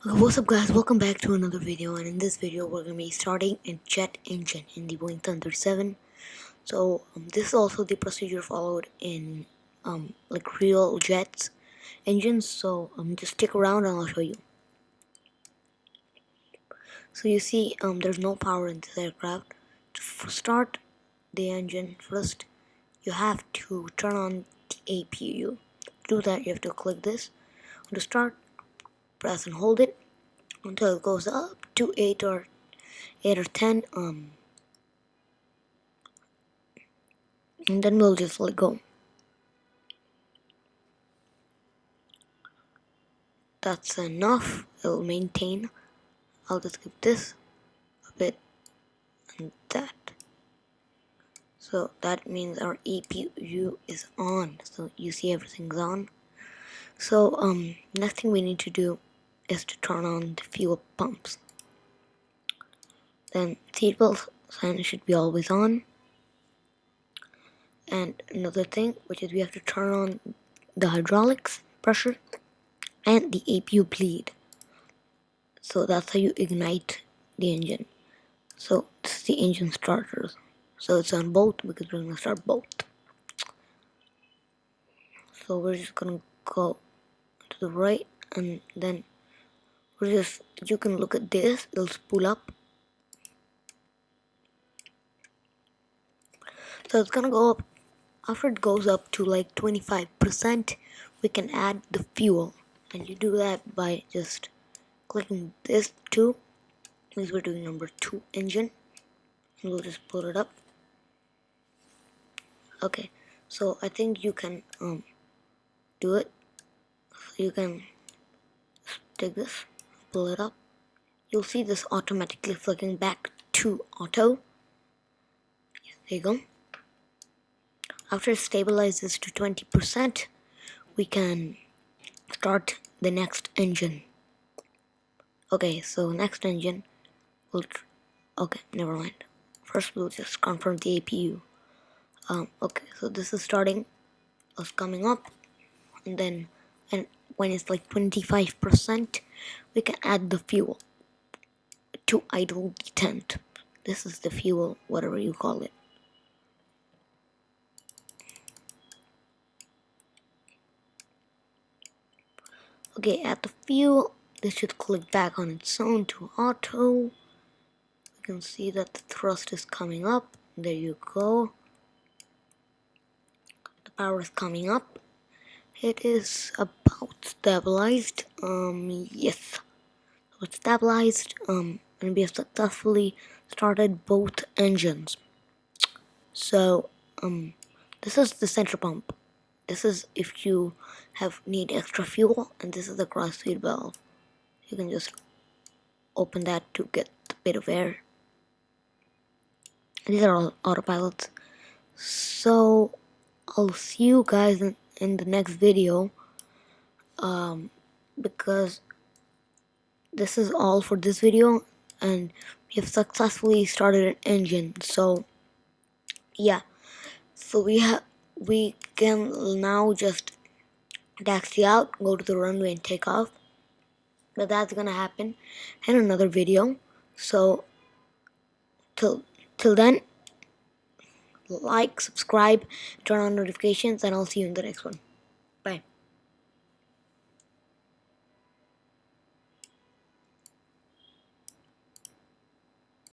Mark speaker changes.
Speaker 1: What's up guys, welcome back to another video, and in this video we're going to be starting a jet engine in the Boeing 737. So this is also the procedure followed in like real jets engines, so just stick around and I'll show you. So you see there's no power in this aircraft. To start the engine first, you have to turn on the APU. To do that you have to click this. To start, press and hold it until it goes up to 8 or 10 and then we'll just let go. That's enough. It'll maintain. I'll just skip this a bit and that. So that means our APU is on. So you see everything's on. So next thing we need to do is to turn on the fuel pumps. Then seatbelt sign should be always on. And another thing, which is we have to turn on the hydraulics pressure and the APU bleed. So that's how you ignite the engine. So this is the engine starters. So it's on both because we're gonna start both. So we're just gonna go to the right and then you can look at this, it'll spool up. So it's gonna go up. After it goes up to like 25%, we can add the fuel. And you do that by just clicking this 2, because we're doing number 2 engine. And we'll just put it up. Okay, so I think you can do it. So you can take this, pull it up. You'll see this automatically flicking back to auto. There you go. After it stabilizes to 20%, we can start the next engine. Okay, so next engine, okay, never mind. First we'll just confirm the APU. Okay, so this is starting, it's coming up, and then when it's like 25%, we can add the fuel to idle detent. This is the fuel, whatever you call it. Okay, add the fuel. This should click back on its own to auto. You can see that the thrust is coming up. There you go. The power is coming up. It is about stabilized. Yes. So it's stabilized. And we have successfully started both engines. So this is the center pump. This is if you need extra fuel, and this is the cross feed valve. You can just open that to get a bit of air. And these are all autopilots. So I'll see you guys in the next video, because this is all for this video, and we have successfully started an engine. So yeah, so we can now just taxi out, go to the runway and take off. But that's gonna happen in another video. So till then, like, subscribe, turn on notifications, and I'll see you in the next one.